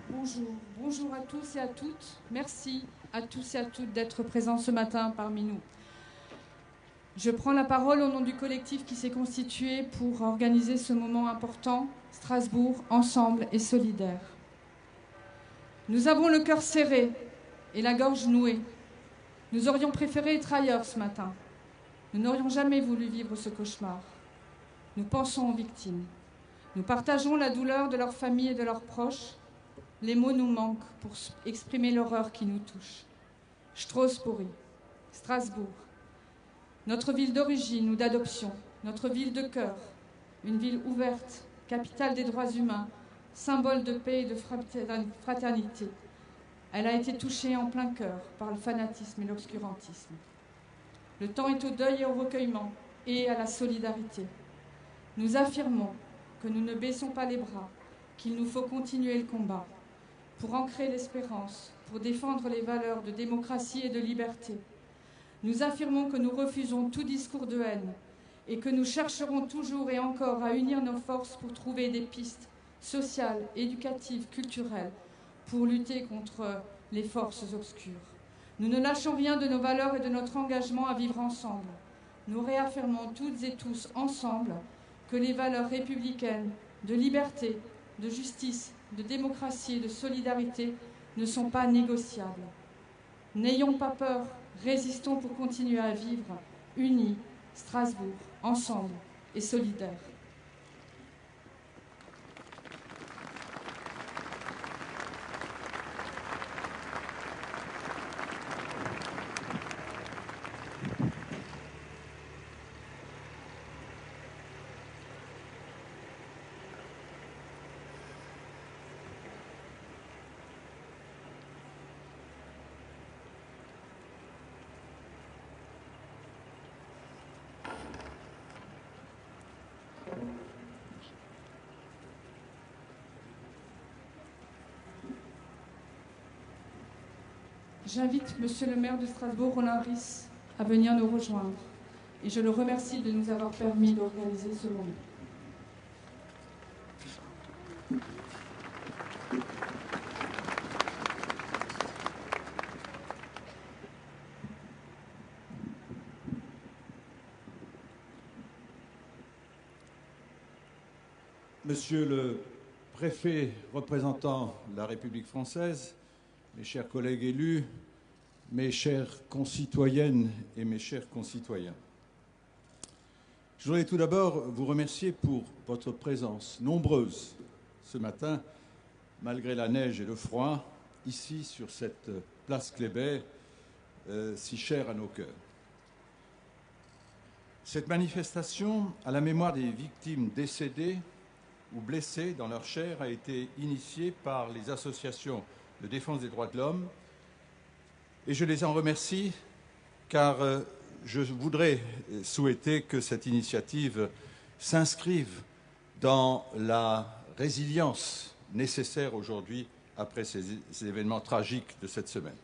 Bonjour, bonjour à tous et à toutes. Merci à tous et à toutes d'être présents ce matin parmi nous. Je prends la parole au nom du collectif qui s'est constitué pour organiser ce moment important, Strasbourg, ensemble et solidaire. Nous avons le cœur serré et la gorge nouée. Nous aurions préféré être ailleurs ce matin. Nous n'aurions jamais voulu vivre ce cauchemar. Nous pensons aux victimes. Nous partageons la douleur de leurs familles et de leurs proches. Les mots nous manquent pour exprimer l'horreur qui nous touche. Strasbourg, Strasbourg, notre ville d'origine ou d'adoption, notre ville de cœur, une ville ouverte, capitale des droits humains, symbole de paix et de fraternité. Elle a été touchée en plein cœur par le fanatisme et l'obscurantisme. Le temps est au deuil et au recueillement et à la solidarité. Nous affirmons que nous ne baissons pas les bras, qu'il nous faut continuer le combat pour ancrer l'espérance, pour défendre les valeurs de démocratie et de liberté. Nous affirmons que nous refusons tout discours de haine et que nous chercherons toujours et encore à unir nos forces pour trouver des pistes sociales, éducatives, culturelles, pour lutter contre les forces obscures. Nous ne lâchons rien de nos valeurs et de notre engagement à vivre ensemble. Nous réaffirmons toutes et tous ensemble que les valeurs républicaines de liberté, de justice, de démocratie et de solidarité ne sont pas négociables. N'ayons pas peur, résistons pour continuer à vivre, unis, Strasbourg, ensemble et solidaires. J'invite Monsieur le maire de Strasbourg, Roland Ries, à venir nous rejoindre. Et je le remercie de nous avoir permis d'organiser ce moment. Monsieur le préfet représentant la République française, mes chers collègues élus, mes chères concitoyennes et mes chers concitoyens, je voudrais tout d'abord vous remercier pour votre présence nombreuse ce matin, malgré la neige et le froid, ici sur cette place Kléber, si chère à nos cœurs. Cette manifestation à la mémoire des victimes décédées ou blessés dans leur chair a été initiée par les associations de défense des droits de l'homme et je les en remercie car je voudrais souhaiter que cette initiative s'inscrive dans la résilience nécessaire aujourd'hui après ces événements tragiques de cette semaine.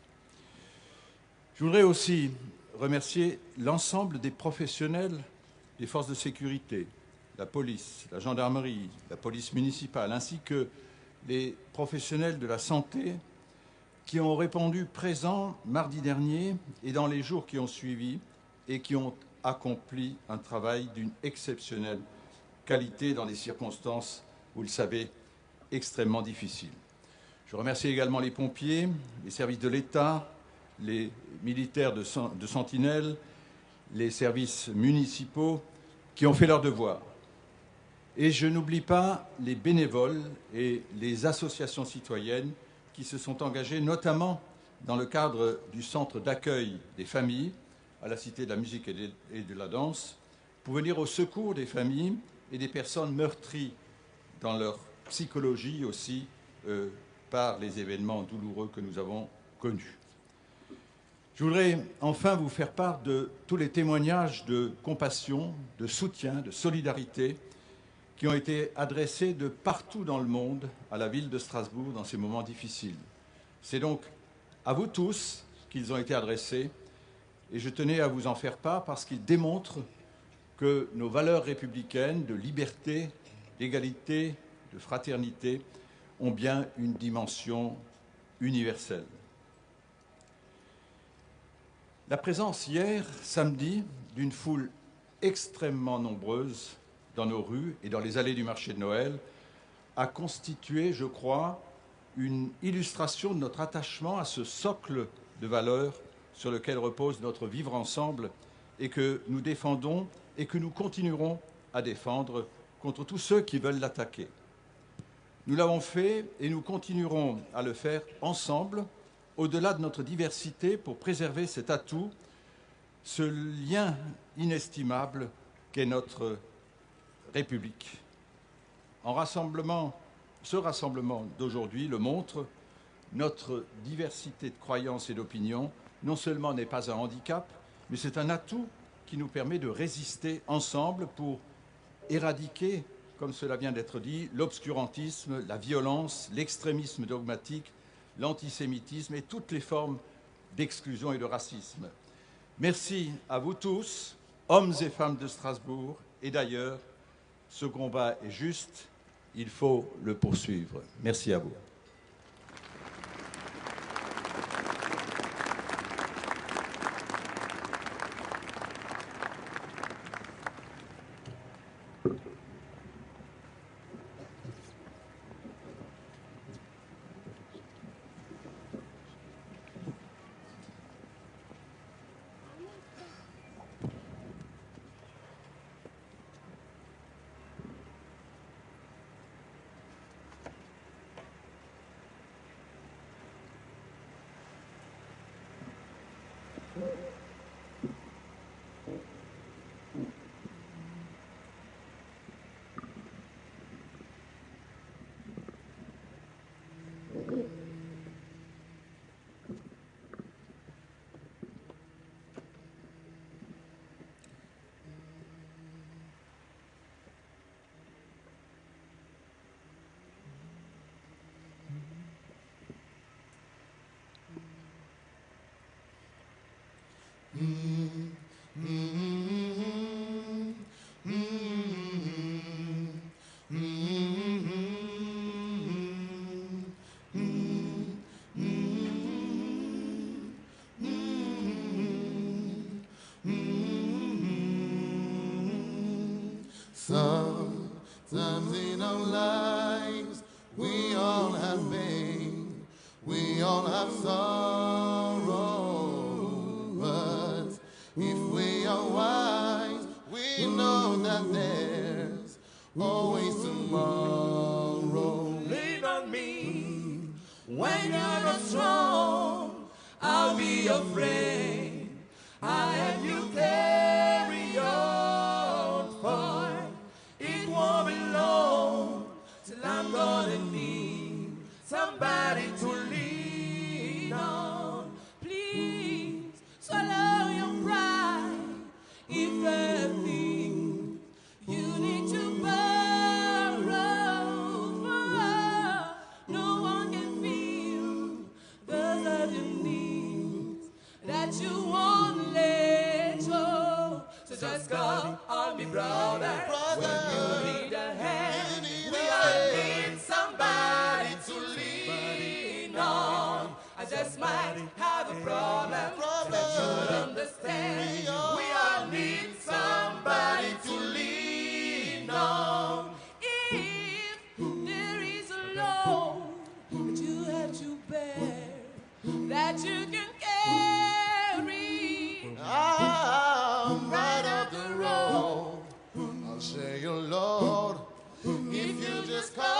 Je voudrais aussi remercier l'ensemble des professionnels des forces de sécurité, la police, la gendarmerie, la police municipale, ainsi que les professionnels de la santé qui ont répondu présents mardi dernier et dans les jours qui ont suivi et qui ont accompli un travail d'une exceptionnelle qualité dans des circonstances, vous le savez, extrêmement difficiles. Je remercie également les pompiers, les services de l'État, les militaires de sentinelle, les services municipaux qui ont fait leur devoir. Et je n'oublie pas les bénévoles et les associations citoyennes qui se sont engagées, notamment dans le cadre du centre d'accueil des familles, à la Cité de la musique et de la danse, pour venir au secours des familles et des personnes meurtries dans leur psychologie aussi par les événements douloureux que nous avons connus. Je voudrais enfin vous faire part de tous les témoignages de compassion, de soutien, de solidarité qui ont été adressés de partout dans le monde à la ville de Strasbourg dans ces moments difficiles. C'est donc à vous tous qu'ils ont été adressés et je tenais à vous en faire part parce qu'ils démontrent que nos valeurs républicaines de liberté, d'égalité, de fraternité ont bien une dimension universelle. La présence hier, samedi, d'une foule extrêmement nombreuse dans nos rues et dans les allées du marché de Noël a constitué, je crois, une illustration de notre attachement à ce socle de valeurs sur lequel repose notre vivre ensemble et que nous défendons et que nous continuerons à défendre contre tous ceux qui veulent l'attaquer. Nous l'avons fait et nous continuerons à le faire ensemble, au-delà de notre diversité, pour préserver cet atout, ce lien inestimable qu'est notre République. Ce rassemblement d'aujourd'hui le montre, notre diversité de croyances et d'opinions non seulement n'est pas un handicap, mais c'est un atout qui nous permet de résister ensemble pour éradiquer, comme cela vient d'être dit, l'obscurantisme, la violence, l'extrémisme dogmatique, l'antisémitisme et toutes les formes d'exclusion et de racisme. Merci à vous tous, hommes et femmes de Strasbourg, et d'ailleurs, ce combat est juste, il faut le poursuivre. Merci à vous. Sometimes in our lives we all have pain, we all have sorrow, but if we are wise, we know that there's always tomorrow. Lean on me when you're not strong. I'll be your friend. I help you carry on, for it won't be long till I'm gonna need somebody to lean on. Please swallow your pride. If there are things you need to borrow, no one can feel the love you need that you won't let go. So just call on me, brother, when you need a hand. We all need somebody to lean on. I just might have a problem that you'll understand. We all need somebody to lean on. If there is a load that you have to bear, that you can carry, I'm right up the road. I'll share your load if you just call.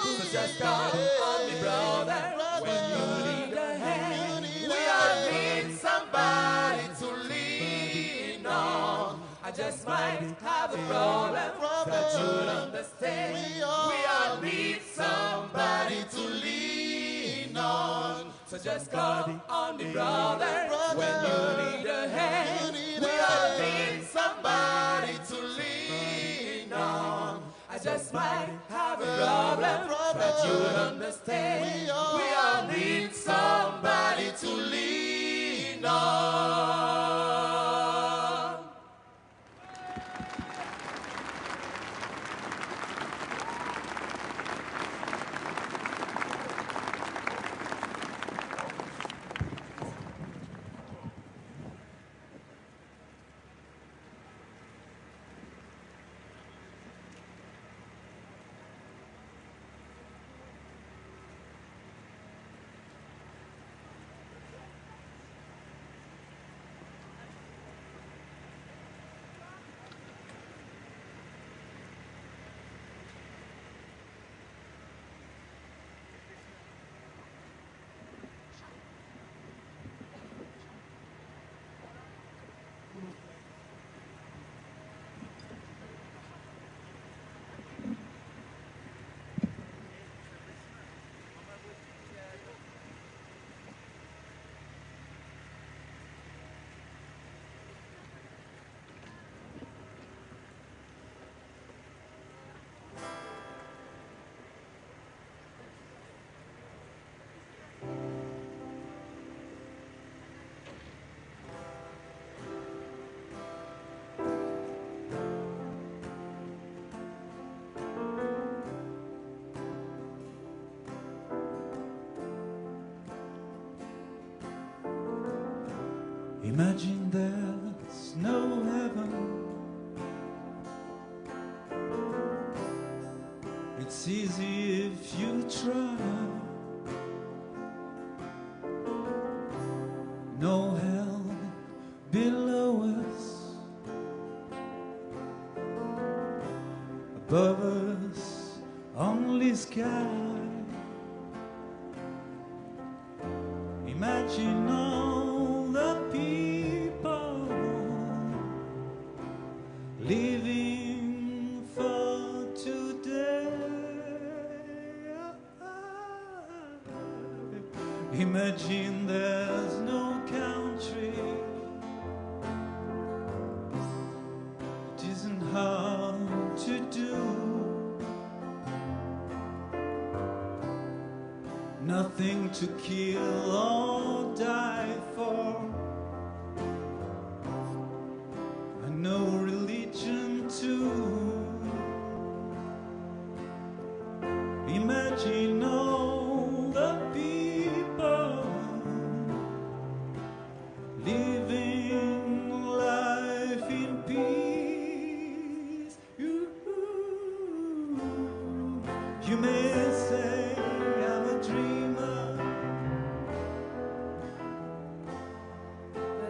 so just call on me, brother, when you need a hand. We all need somebody to lean on. I just might have a problem that you'll understand. We all need somebody to lean on. So just call on me, brother, when you need a hand. We all need somebody to lean on. I just might have a problem that you'll understand. We all need somebody to lean on. Imagine there's no heaven. It's easy if you try. No hell below us, above us only sky. Imagine all the people living for today. Imagine there's no country. It isn't hard to do. Nothing to kill or die for.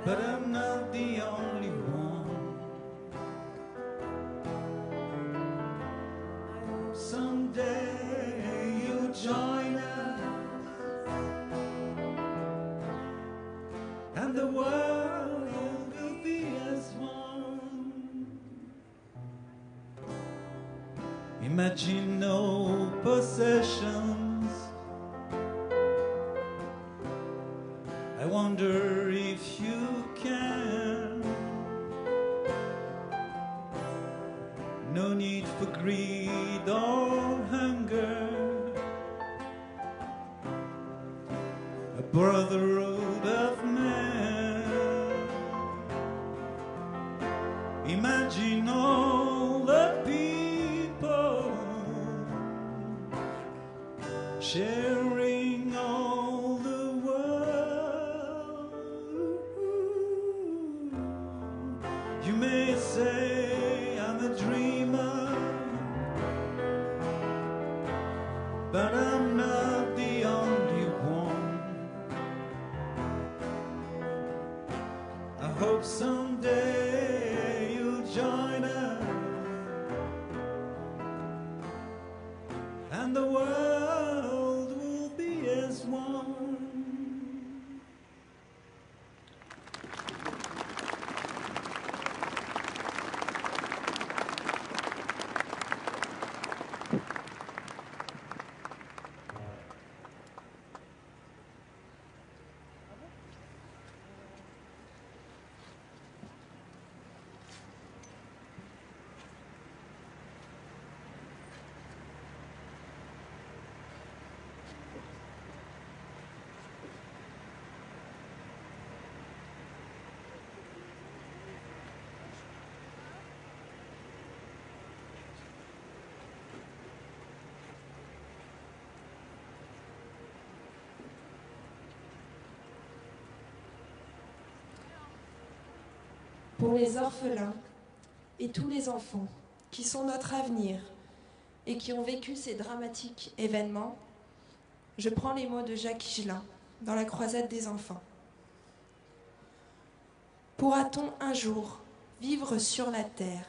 but I'm not the only one. I hope someday you'll join us, and the world will be as one. Imagine no possessions. I wonder if you can. No need for greed or hunger. A brotherhood of man. Imagine all the people sharing all the world. You may say I'm a dreamer, but I'm not the only one. I hope someday you'll join us, and the world will be as one. Pour les orphelins et tous les enfants qui sont notre avenir et qui ont vécu ces dramatiques événements, je prends les mots de Jacques Higelin dans La Croisade des enfants. Pourra-t-on un jour vivre sur la terre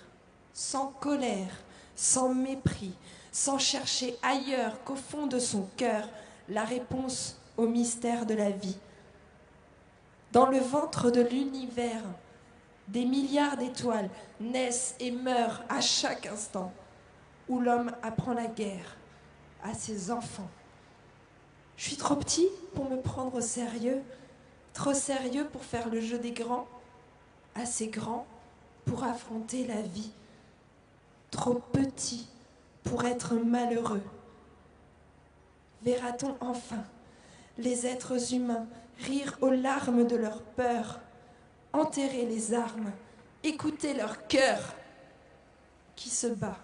sans colère, sans mépris, sans chercher ailleurs qu'au fond de son cœur la réponse au mystère de la vie? Dans le ventre de l'univers, des milliards d'étoiles naissent et meurent à chaque instant, où l'homme apprend la guerre à ses enfants. Je suis trop petit pour me prendre au sérieux, trop sérieux pour faire le jeu des grands, assez grand pour affronter la vie, trop petit pour être malheureux. Verra-t-on enfin les êtres humains rire aux larmes de leur peur, enterrer les armes, écouter leur cœur qui se bat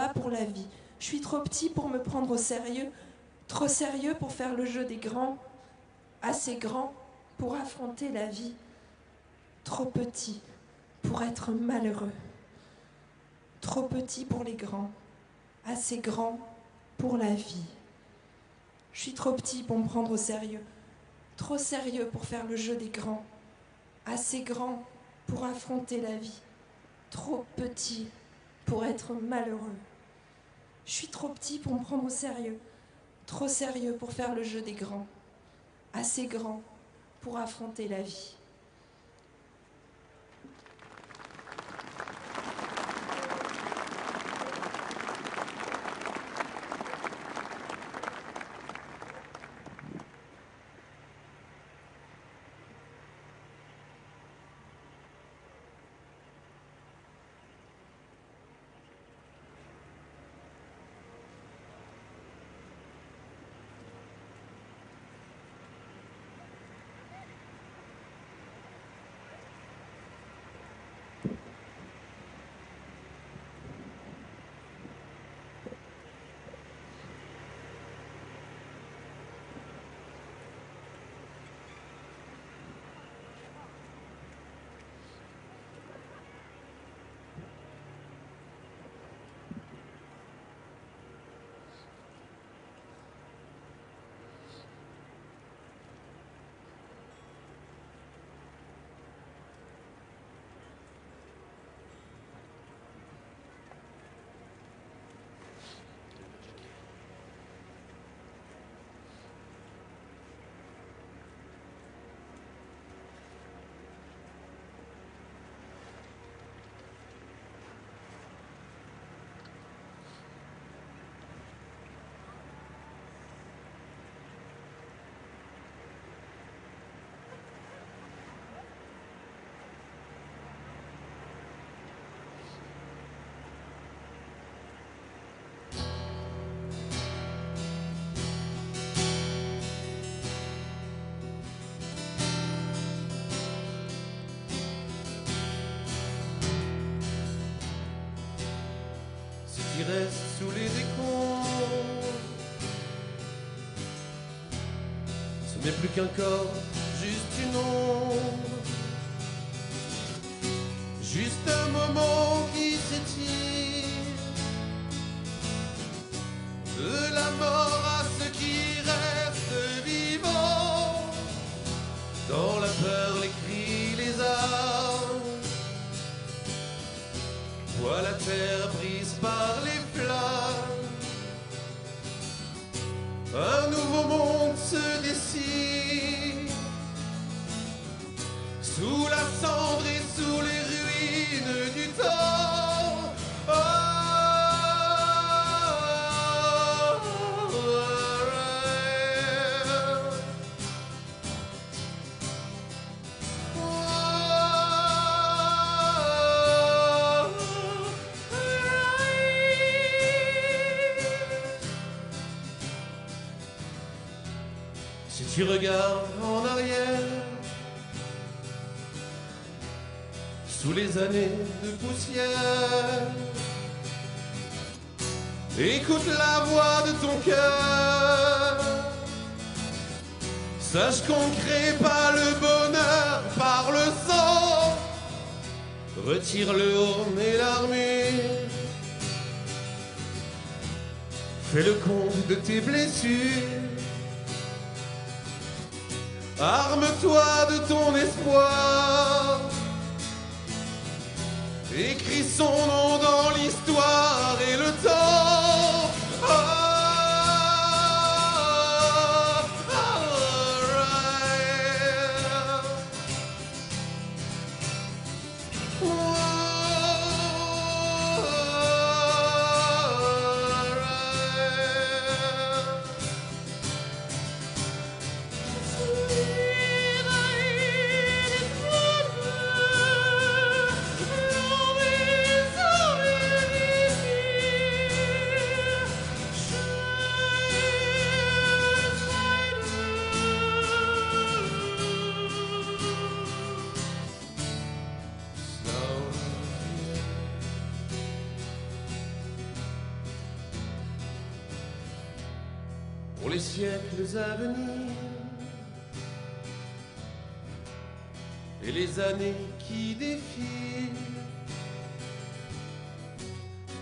pour la vie. Je suis trop petit pour me prendre au sérieux, trop sérieux pour faire le jeu des grands, assez grand pour affronter la vie, trop petit pour être malheureux, trop petit pour les grands, assez grand pour la vie. Je suis trop petit pour me prendre au sérieux, trop sérieux pour faire le jeu des grands, assez grand pour affronter la vie, trop petit pour être malheureux. Je suis trop petit pour me prendre au sérieux, trop sérieux pour faire le jeu des grands, assez grand pour affronter la vie. qui reste sous les décombres. Ce n'est plus qu'un corps, juste une ombre, juste un moment qui s'étire. De la mort à ceux qui restent vivants, dans la peur, les cris, les armes. Vois la terre brise par les flammes. Un nouveau monde se dessine, sous la cendre et sous les ruines du temps. Oh, si tu regardes en arrière, sous les années de poussière, écoute la voix de ton cœur. Sache qu'on ne crée pas le bonheur par le sang. Retire le haut et l'armure. Fais le compte de tes blessures. Arme-toi de ton espoir. Écris son nom dans l'histoire et le temps. Pour les siècles à venir et les années qui défilent,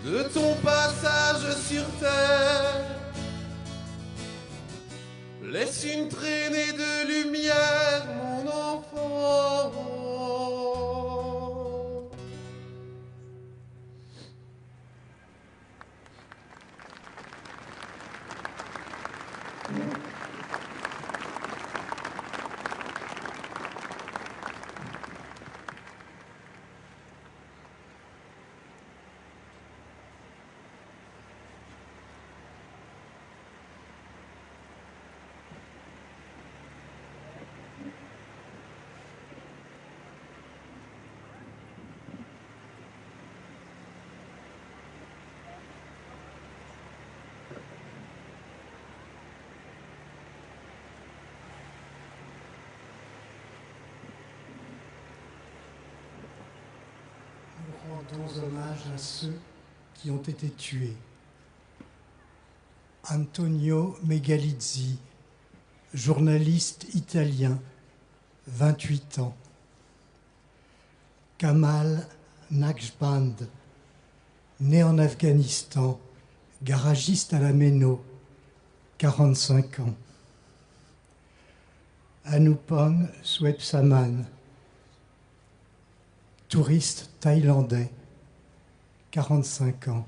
de ton passage sur terre, laisse une traînée de lumière, mon enfant. Rendons hommage à ceux qui ont été tués. Antonio Megalizzi, journaliste italien, 28 ans. Kamal Naqshband, né en Afghanistan, garagiste à la Méno, 45 ans. Anupam Swepsaman, touriste thaïlandais, 45 ans.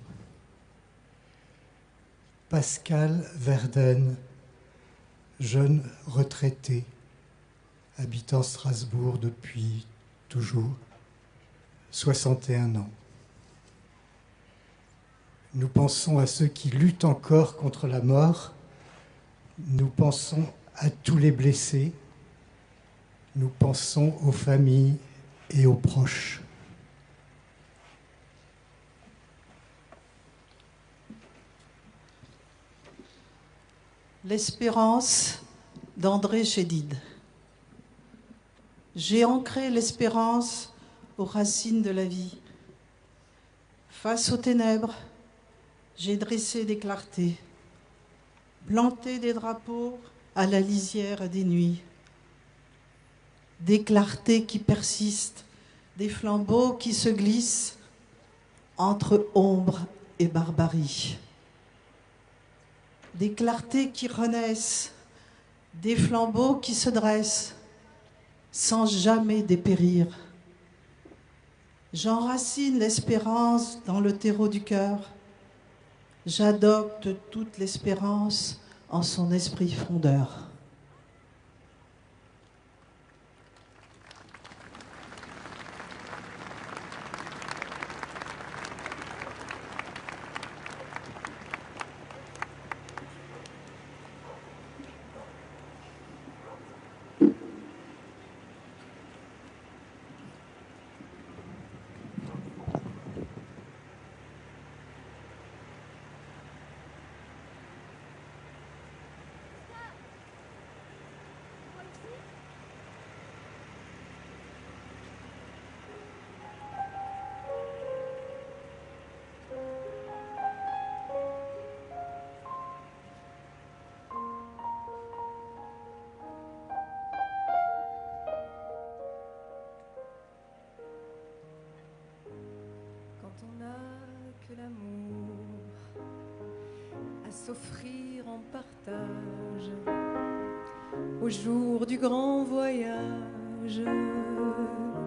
Pascal Verden, jeune retraité, habitant Strasbourg depuis toujours, 61 ans. Nous pensons à ceux qui luttent encore contre la mort. Nous pensons à tous les blessés. Nous pensons aux familles et aux proches. L'espérance d'André Chédid. J'ai ancré l'espérance aux racines de la vie. Face aux ténèbres, j'ai dressé des clartés, planté des drapeaux à la lisière des nuits. Des clartés qui persistent, des flambeaux qui se glissent entre ombre et barbarie. Des clartés qui renaissent, des flambeaux qui se dressent sans jamais dépérir. J'enracine l'espérance dans le terreau du cœur. J'adopte toute l'espérance en son esprit fondeur. S'offrir en partage au jour du grand voyage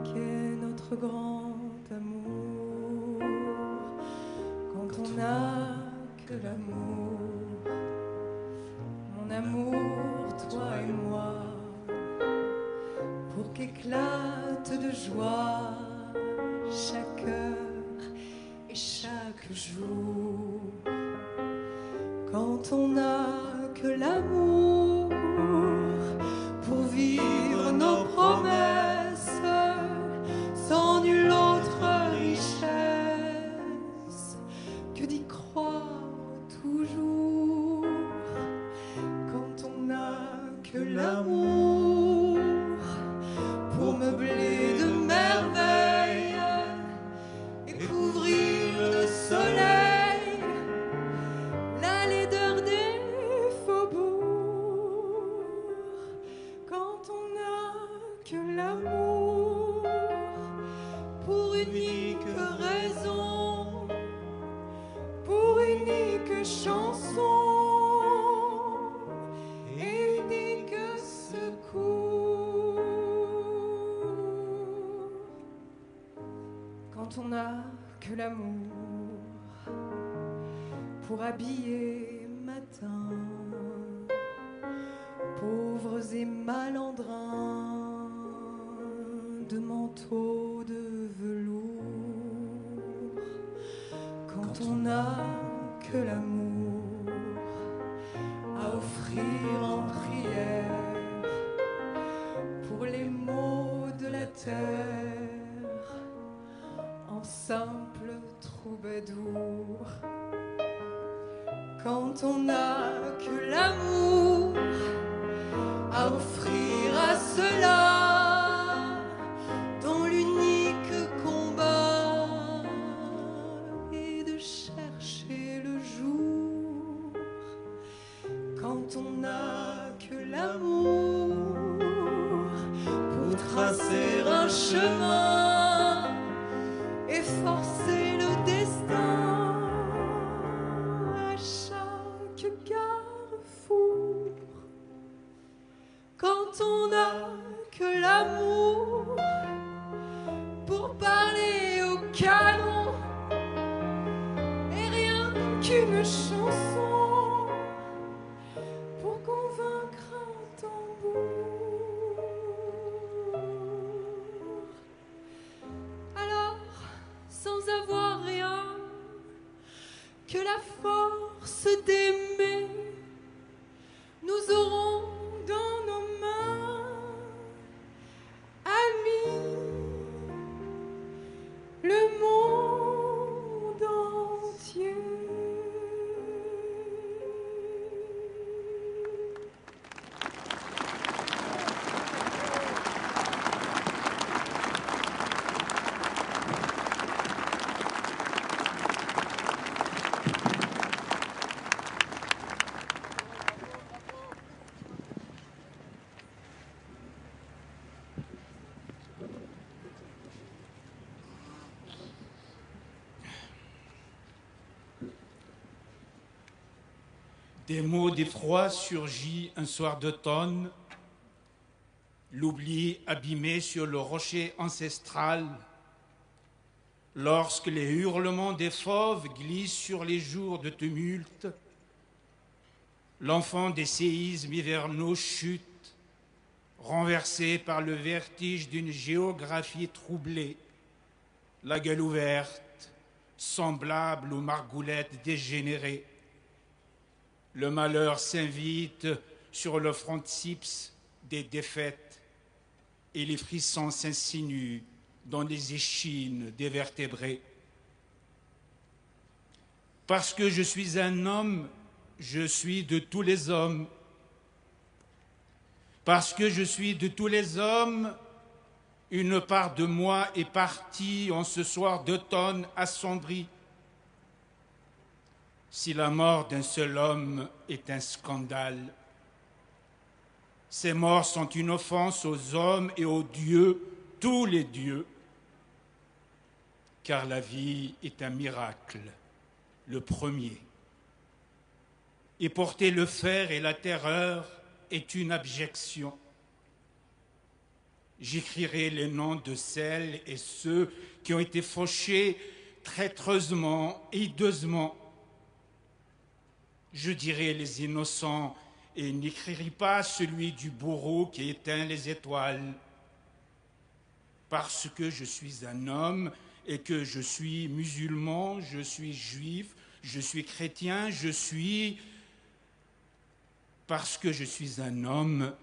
qu'est notre grand amour. Quand on n'a que l'amour, mon amour, toi et moi, pour qu'éclate de joie chaque heure et chaque jour. Quand on n'a que l'amour pour vivre nos promesses, sans nulle autre richesse que d'y croire toujours. Quand on n'a que l'amour pour meubler de merveilles et couvrir de soleil on n'a que l'amour pour habiller matin pauvres et malandrins de manteaux de velours. Quand on n'a que l'amour à offrir en prière pour les maux de la terre, simple troubadour. Quand on n'a que l'amour à offrir à ceux-là dans l'unique combat et de chercher le jour. Quand on n'a que l'amour pour tracer un chemin et forcer le destin à chaque carrefour. Quand on n'a que l'amour pour parler au canon et rien qu'une chanson pour convaincre un tambour. Sans avoir rien que la force d'aimer, nous aurons dans nos mains, amis, le monde entier. Des mots d'effroi surgit un soir d'automne, l'oubli abîmé sur le rocher ancestral, lorsque les hurlements des fauves glissent sur les jours de tumulte, l'enfant des séismes hivernaux chute, renversé par le vertige d'une géographie troublée, la gueule ouverte, semblable aux margoulettes dégénérées. Le malheur s'invite sur le frontispice des défaites et les frissons s'insinuent dans les échines des vertébrés. Parce que je suis un homme, je suis de tous les hommes. Parce que je suis de tous les hommes, une part de moi est partie en ce soir d'automne assombri. Si la mort d'un seul homme est un scandale, ces morts sont une offense aux hommes et aux dieux, tous les dieux, car la vie est un miracle, le premier. Et porter le fer et la terreur est une abjection. J'écrirai les noms de celles et ceux qui ont été fauchés traîtreusement, hideusement. Je dirai les innocents et n'écrirai pas celui du bourreau qui éteint les étoiles. Parce que je suis un homme et que je suis musulman, je suis juif, je suis chrétien, parce que je suis un homme,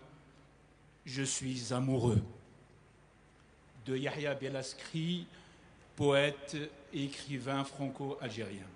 je suis amoureux. De Yahya Bellaskri, poète et écrivain franco-algérien.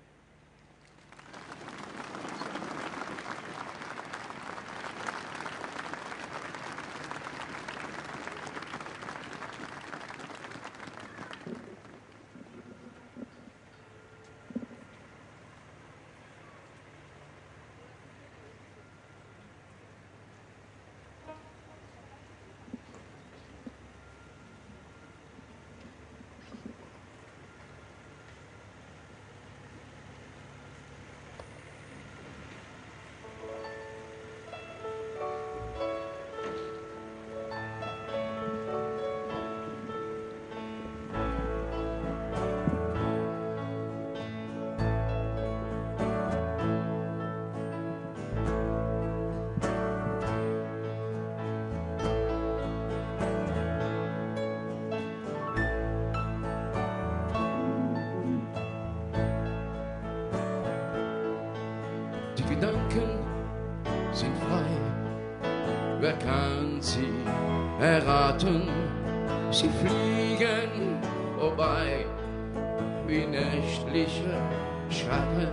Gedanken sind frei, wer kann sie erraten? Sie fliegen vorbei wie nächtliche Schatten.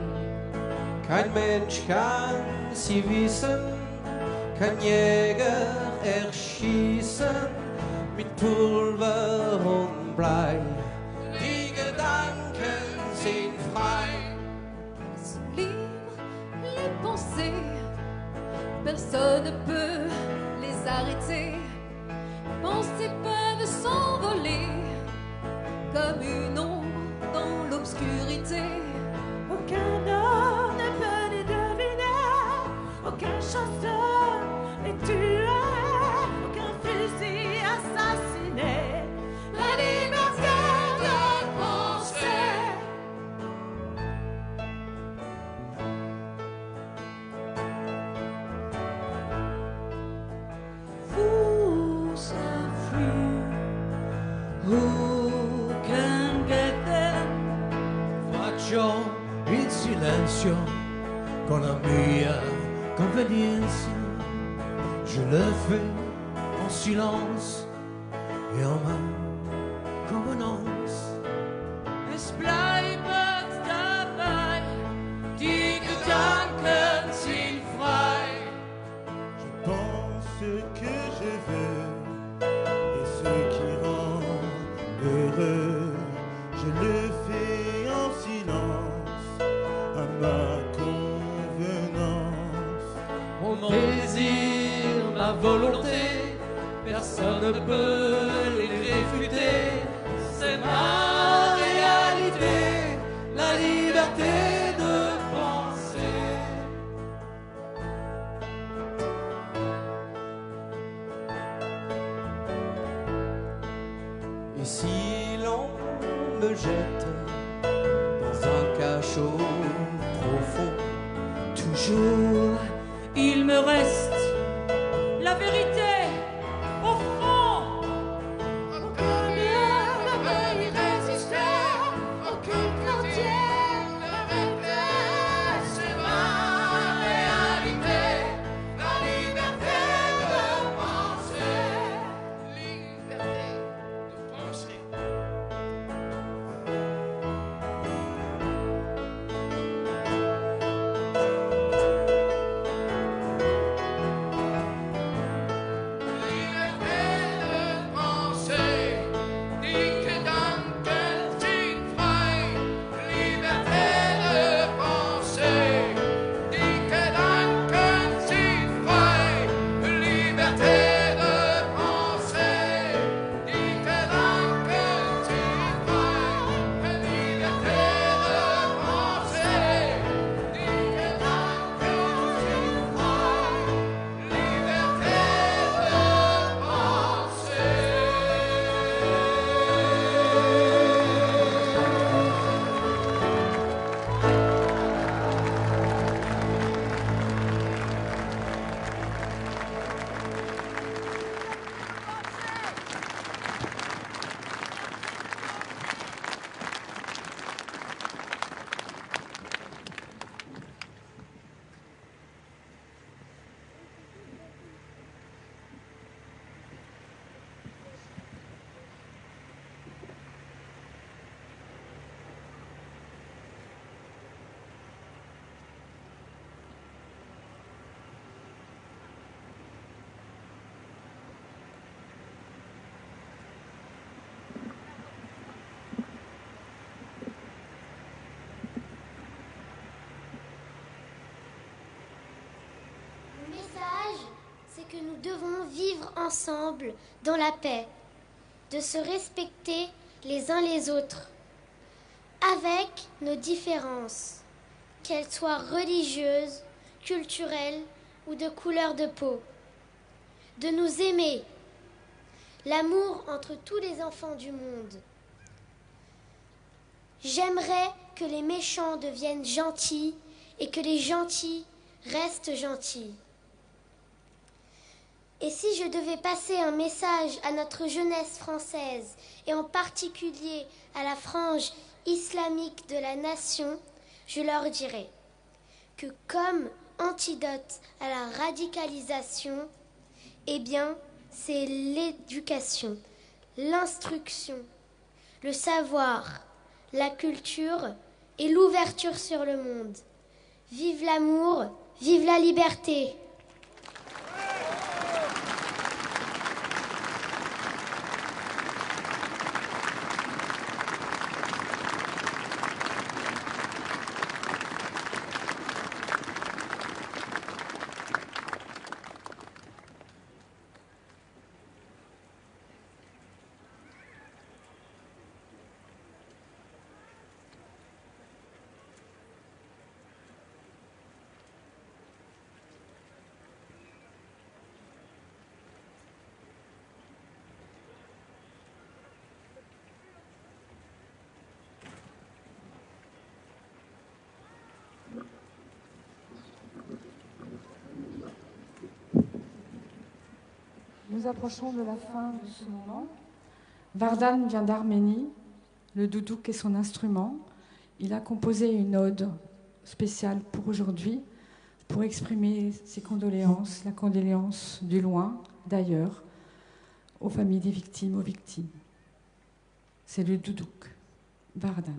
Kein Mensch kann sie wissen, kein Jäger erschießen mit Pulver und Blei. Die Gedanken sind frei. Personne ne peut les arrêter. Pensées peuvent s'envoler comme une ombre dans l'obscurité. Aucun homme ne peut les deviner. Aucun chasseur n'est tué. Aucun fusil assassiné. La liberté de penser. Who can get them? Faccio il silenzio con la mia convenienza. Je le fais en silence et en ma convenance. Es bleibt dabei, die Gedanken sind frei. Je pense que je veux et ce qui rend heureux, je le fais en silence à ma convenance. Mon désir, ma volonté, personne ne peut les Et si l'on me jette dans un cachot profond, toujours il me reste la vérité au fond. Combien le mal y résistait, aucune frontière n'arrêtait. C'est ma réalité, la liberté de penser. Liberté de penser. Le message, c'est que nous devons vivre ensemble dans la paix, de se respecter les uns les autres, avec nos différences, qu'elles soient religieuses, culturelles ou de couleur de peau, de nous aimer, l'amour entre tous les enfants du monde. J'aimerais que les méchants deviennent gentils et que les gentils restent gentils. Et si je devais passer un message à notre jeunesse française, et en particulier à la frange islamique de la nation, je leur dirais que comme antidote à la radicalisation, eh bien, c'est l'éducation, l'instruction, le savoir, la culture et l'ouverture sur le monde. Vive l'amour, vive la liberté! Nous approchons de la fin de ce moment. Vardan vient d'Arménie. Le doudouk est son instrument. Il a composé une ode spéciale pour aujourd'hui, pour exprimer ses condoléances, la condoléance du loin, d'ailleurs, aux familles des victimes, aux victimes. C'est le doudouk, Vardan.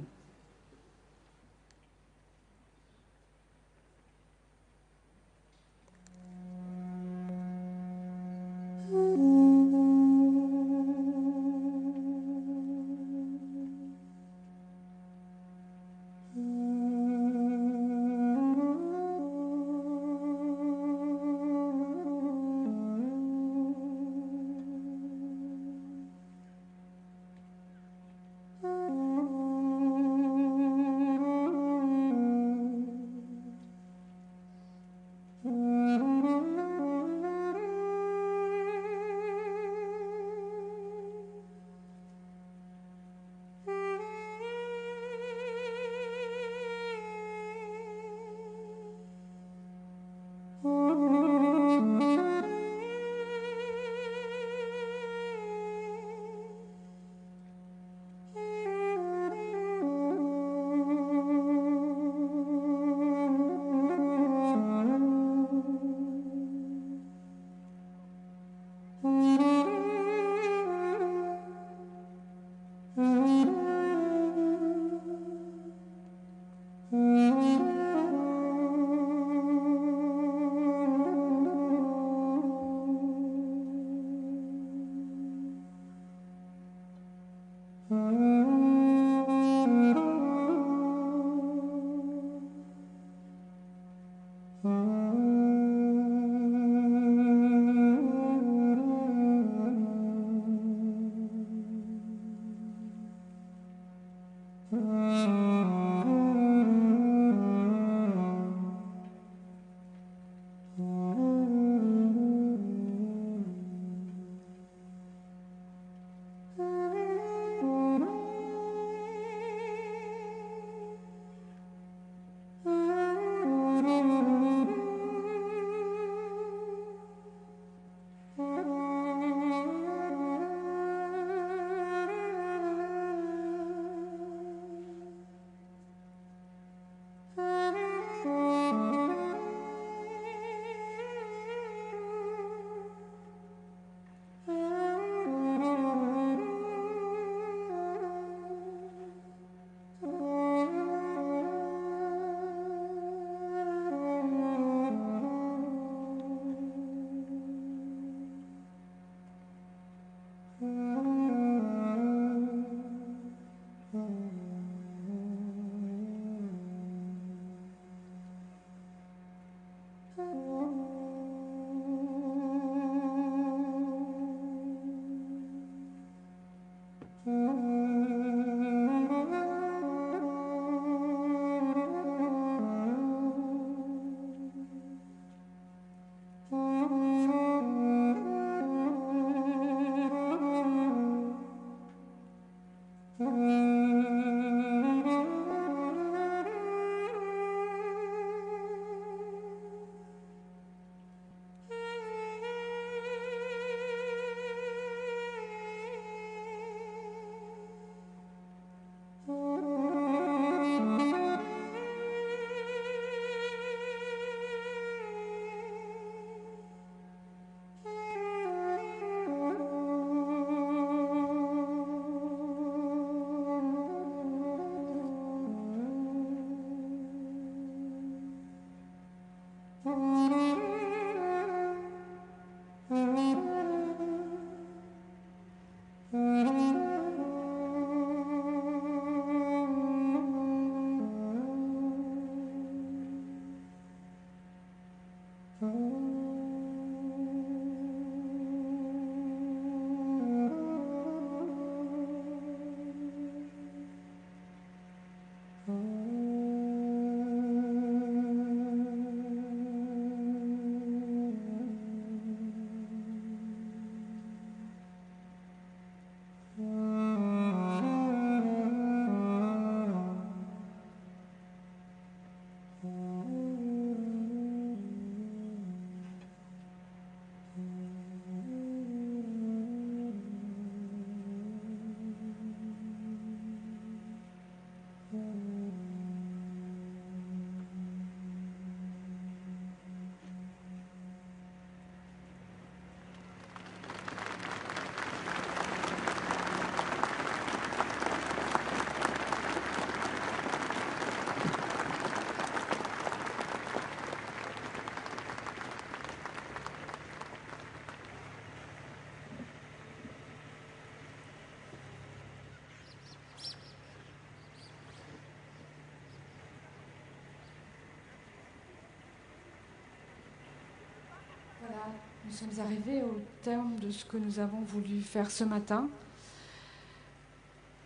Voilà, nous sommes arrivés au terme de ce que nous avons voulu faire ce matin.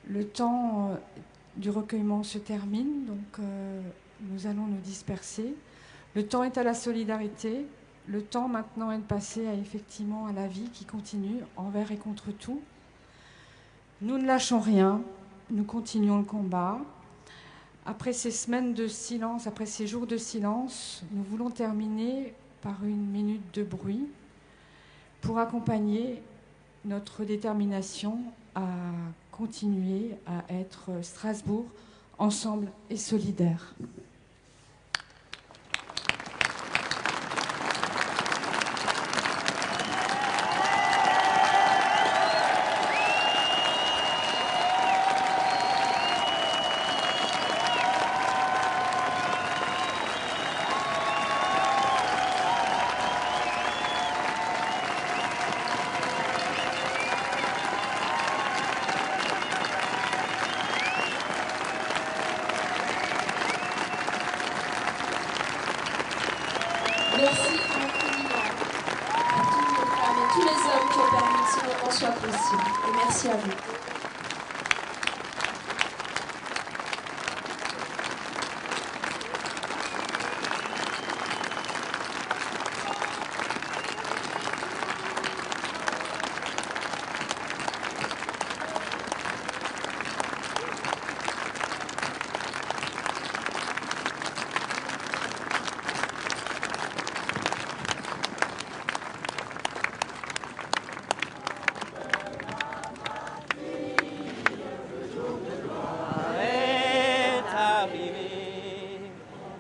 Le temps du recueillement se termine, donc nous allons nous disperser. Le temps est à la solidarité. Le temps maintenant est de passer effectivement à la vie qui continue envers et contre tout. Nous ne lâchons rien, nous continuons le combat. Après ces semaines de silence, après ces jours de silence, nous voulons terminer par une minute de bruit pour accompagner notre détermination à continuer à être Strasbourg, ensemble et solidaires. Merci à vous. Est arrivé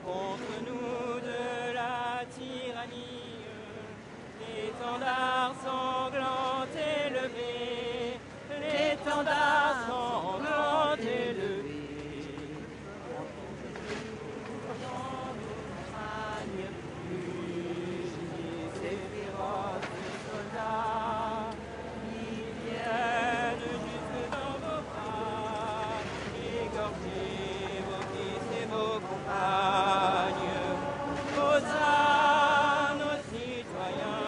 contre nous de la tyrannie, l'étendard sanglant élevé, l'étendard sanglant élevé. Dans nos montagnes fugissent et féroces soldats, ils viennent jusque dans vos bras, égorger vos fils et vos compagnes, vos âmes, nos citoyens,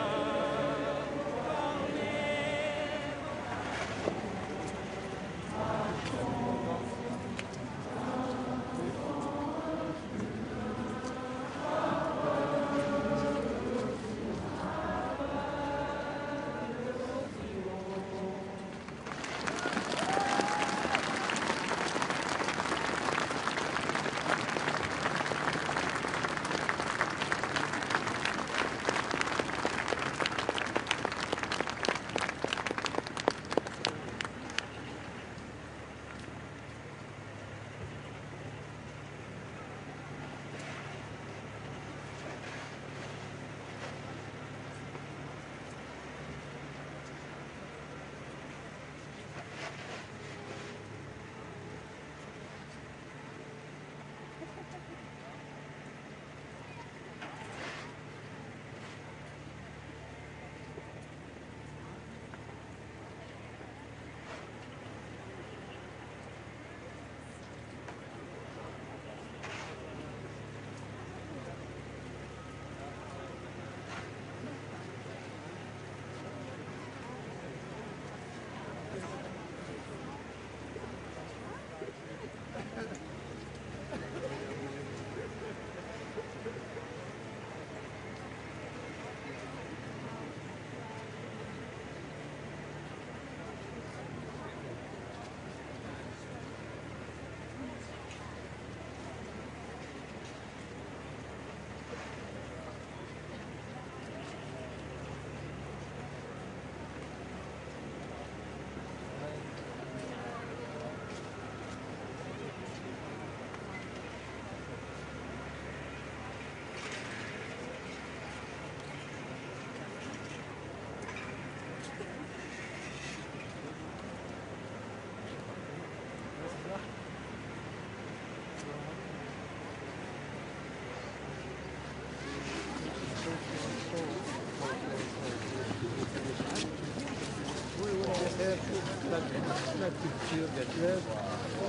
La culture,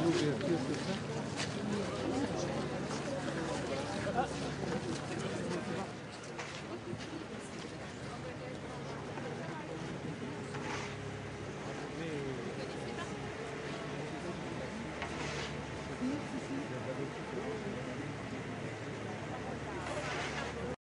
l'ouverture, tout ça.